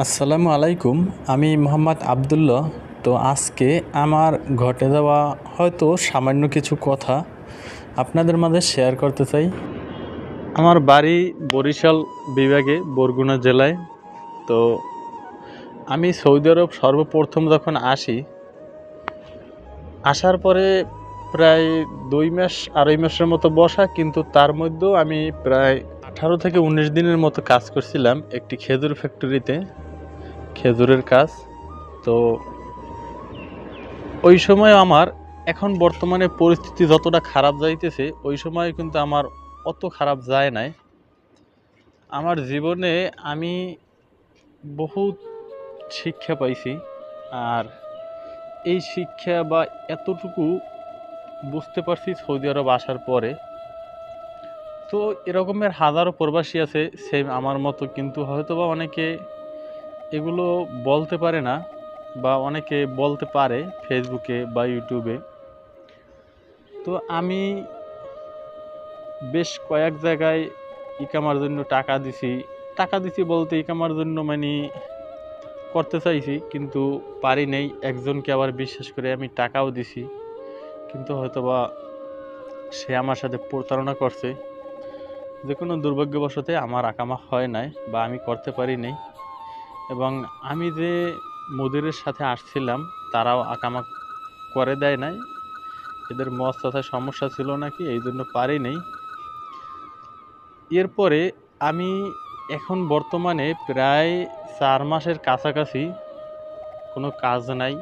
আসসালামু আলাইকুম। আমি মোহাম্মদ আবদুল্লাহ। তো আজকে আমার ঘটে যাওয়া হয়তো সামান্য কিছু কথা আপনাদের মাঝে শেয়ার করতে চাই। আমার বাড়ি বরিশাল বিভাগে বরগুনা জেলায়। তো আমি সৌদি আরব সর্বপ্রথম যখন আসি, আসার পরে প্রায় 2 মাস 2.5 মাসের মতো বসা, কিন্তু তার মধ্যেও আমি প্রায় 18 থেকে 19 দিনের মতো কাজ করছিলাম একটি খেজুর ফ্যাক্টরিতে, খেজুরের কাজ। তো ওই সময় আমার, এখন বর্তমানে পরিস্থিতি যতটা খারাপ যাইতেছে ওই সময় কিন্তু আমার অত খারাপ যায় নাই। আমার জীবনে আমি বহুত শিক্ষা পাইছি। আর এই শিক্ষা বা এতটুকু বুঝতে পারছি সৌদি আরব আসার পরে। তো এরকমের হাজারো প্রবাসী আছে সেম আমার মতো, কিন্তু হয়তোবা অনেকে এগুলো বলতে পারে না, বা অনেকে বলতে পারে ফেসবুকে বা ইউটিউবে। তো আমি বেশ কয়েক জায়গায় ইকামার জন্য টাকা দিছি বলতে ইকামার জন্য মানে করতে চাইছি, কিন্তু পারি নেই। একজনকে আবার বিশ্বাস করে আমি টাকাও দিছি, কিন্তু হয়তোবা সে আমার সাথে প্রতারণা করছে। যে কোনো দুর্ভাগ্যবশতে আমার আকামা হয় নাই বা আমি করতে পারি নাই। এবং আমি যে মুদিরের সাথে আসছিলাম তারাও আকামা করে দেয় নাই। এদের মস্তায় সমস্যা ছিল নাকি, এই জন্য পারি নাই। এরপরে আমি এখন বর্তমানে প্রায় 4 মাসের কাছাকাছি কোনো কাজ নাই।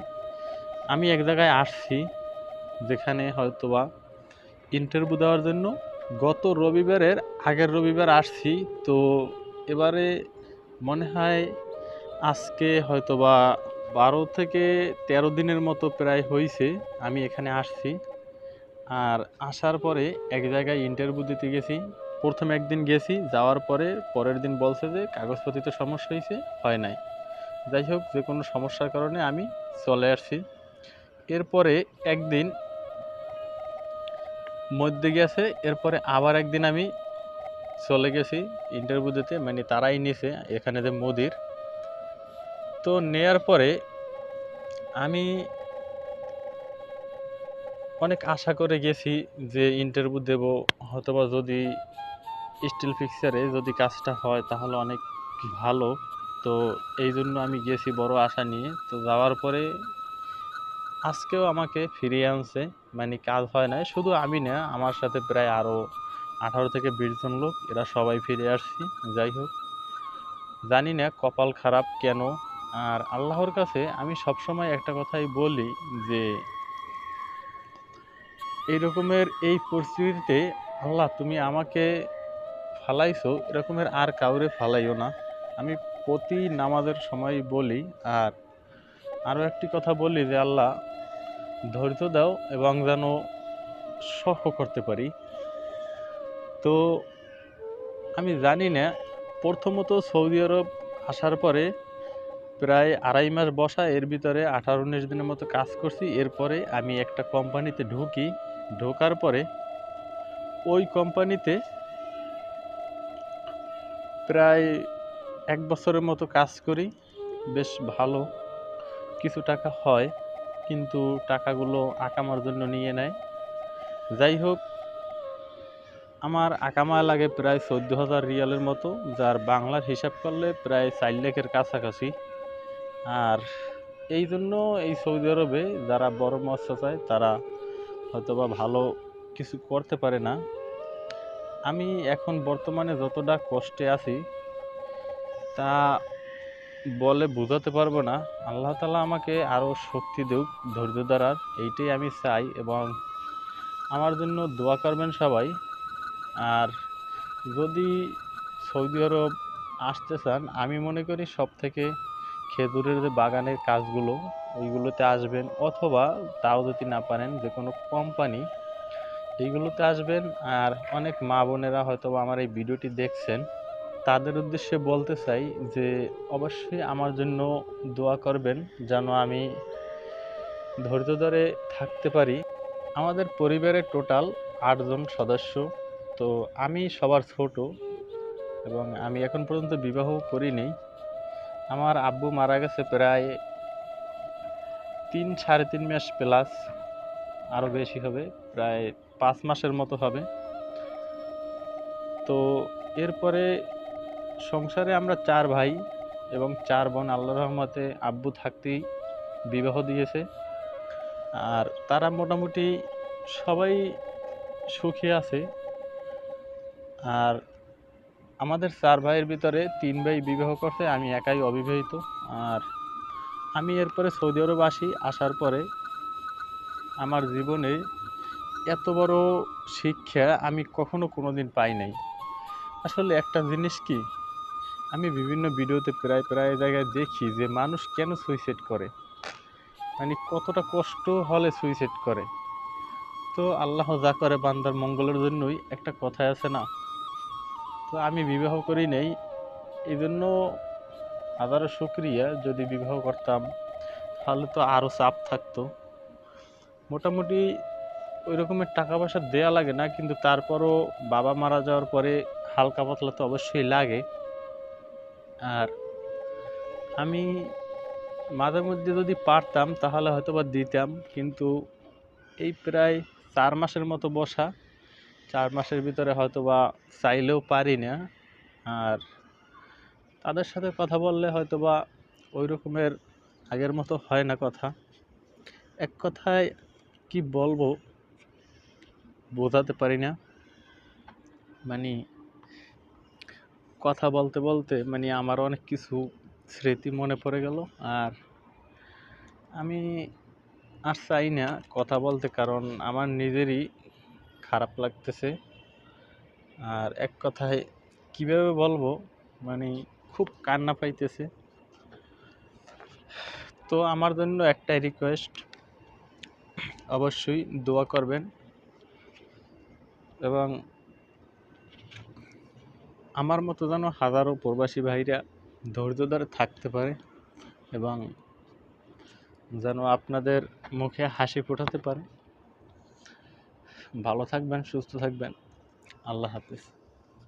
আমি এক জায়গায় আসছি যেখানে হয়তোবা ইন্টারভিউ দেওয়ার জন্য গত রবিবারের আগের রবিবার আসছি। তো এবারে মনে হয় আজকে হয়তোবা 12 থেকে 13 দিনের মতো প্রায় হয়েছে আমি এখানে আসছি। আর আসার পরে এক জায়গায় ইন্টারভিউ দিতে গেছি। প্রথম একদিন গেছি, যাওয়ার পরে পরের দিন বলছে যে কাগজপত্রিতে সমস্যা হয়েছে, হয় নাই। যাই হোক, যে কোনো সমস্যার কারণে আমি চলে আসছি। এরপরে একদিন মধ্যে গেছে, এরপরে আবার একদিন আমি চলে গেছি ইন্টারভিউ দিতে, মানে তারাই নিছে এখানে যে মুদির। তো নেয়ার পরে আমি অনেক আশা করে গেছি যে ইন্টারভিউ দেব, হয়তোবা যদি স্টিল ফিক্সারে যদি কাজটা হয় তাহলে অনেক ভালো। তো এই জন্য আমি গেছি বড় আশা নিয়ে। তো যাওয়ার পরে আজকেও আমাকে ফিরিয়ে আনছে, মানে কাজ হয় নাই। শুধু আমি না, আমার সাথে প্রায় আরও 18 থেকে 20 জন লোক, এরা সবাই ফিরে আসছি। যাই হোক, জানি না কপাল খারাপ কেন। আর আল্লাহর কাছে আমি সবসময় একটা কথাই বলি যে এই রকমের এই পরিস্থিতিতে, আল্লাহ তুমি আমাকে ফালাইছো, এরকমের আর কাউরে ফালাইও না। আমি প্রতি নামাজের সময় বলি। আর আরও একটি কথা বলি যে আল্লাহ ধৈর্য দাও এবং যেন সহ্য করতে পারি। তো আমি জানি না, প্রথমত সৌদি আরব আসার পরে প্রায় 2.5 মাস বসা, এর ভিতরে 18-19 দিনের মতো কাজ করছি। এরপরে আমি একটা কোম্পানিতে ঢুকি। ঢোকার পরে ওই কোম্পানিতে প্রায় 1 বছরের মতো কাজ করি। বেশ ভালো কিছু টাকা হয়, কিন্তু টাকাগুলো আকামার জন্য নিয়ে নেয়। যাই হোক, আমার আকামা লাগে প্রায় 14,000 রিয়ালের মতো, যার বাংলার হিসাব করলে প্রায় 4 লাখের কাছাকাছি। আর এই জন্য এই সৌদি আরবে যারা বড় মৎস্য চায় তারা হয়তোবা ভালো কিছু করতে পারে না। আমি এখন বর্তমানে যতটা কষ্টে আছি তা বলে বোঝাতে পারবো না। আল্লাহ তাআলা আমাকে আরও শক্তি দেউক, ধৈর্য ধরার, এইটাই আমি চাই। এবং আমার জন্য দোয়া করবেন সবাই। আর যদি সৌদি আরব আসতে চান, আমি মনে করি সব থেকে খেজুরের যে বাগানের কাজগুলো ওইগুলোতে আসবেন, অথবা তাও যদি না পারেন যে কোনো কোম্পানি, এইগুলোতে আসবেন। আর অনেক মা বোনেরা হয়তো আমার এই ভিডিওটি দেখছেন, তাদের উদ্দেশ্যে বলতে চাই যে অবশ্যই আমার জন্য দোয়া করবেন যেন আমি ধৈর্য ধরে থাকতে পারি। আমাদের পরিবারের টোটাল 8 জন সদস্য। তো আমি সবার ছোট, এবং আমি এখন পর্যন্ত বিবাহ করিনি। আমার আব্বু মারা গেছে প্রায় 3 সাড়ে 3 মাস প্লাস, আরও বেশি হবে, প্রায় 5 মাসের মতো হবে। তো এরপরে সংসারে আমরা 4 ভাই এবং 4 বোন। আল্লাহর রহমতে আব্বু থাকতেই বিবাহ দিয়েছে। আর তারা মোটামুটি সবাই সুখী আছে। আর আমাদের 4 ভাইয়ের ভিতরে 3 ভাই বিবাহ করছে, আমি একাই অবিবাহিত। আর আমি এরপরে সৌদি আরব আসি। আসার পরে আমার জীবনে এত বড় শিক্ষা আমি কখনো কোনোদিন পাই নাই। আসলে একটা জিনিস কি, আমি বিভিন্ন ভিডিওতে প্রায় প্রায় জায়গায় দেখি যে মানুষ কেন সুইসাইড করে, মানে কতটা কষ্ট হলে সুইসাইড করে। তো আল্লাহ যা করে বান্দার মঙ্গলের জন্যই, একটা কথাই আছে না। তো আমি বিবাহ করি নাই, এই জন্য হাজারো শুকরিয়া। যদি বিবাহ করতাম তাহলে তো আরও চাপ থাকতো। মোটামুটি ওই রকমের টাকা পয়সা দেয়া লাগে না, কিন্তু তারপরও বাবা মারা যাওয়ার পরে হালকা পাতলা তো অবশ্যই লাগে। আর আমি মাঝে মধ্যে যদি পারতাম তাহলে হয়তো বা দিতাম, কিন্তু এই প্রায় 4 মাসের মতো বসা, 4 মাসের ভিতরে হয়তো বা চাইলেও পারি না। আর তাদের সাথে কথা বললে হয়তো বা ওই রকমের আগের মতো হয় না কথা। এক কথায় কি বলবো বোঝাতে পারি না। মানে কথা বলতে বলতে মানে আমার অনেক কিছু স্মৃতি মনে পড়ে গেল। আর আমি আর চাই না কথা বলতে, কারণ আমার নিজেরই খারাপ লাগতেছে। আর এক কথায় কিভাবে বলবো, মানে খুব কান্না পাইতেছে। তো আমার জন্য একটাই রিকোয়েস্ট, অবশ্যই দোয়া করবেন এবং আমার মতো যেন হাজারো প্রবাসী ভাইরা ধৈর্য ধরে থাকতে পারে এবং যেন আপনাদের মুখে হাসি ফোটাতে পারে। ভালো থাকবেন, সুস্থ থাকবেন। আল্লাহ হাফেজ।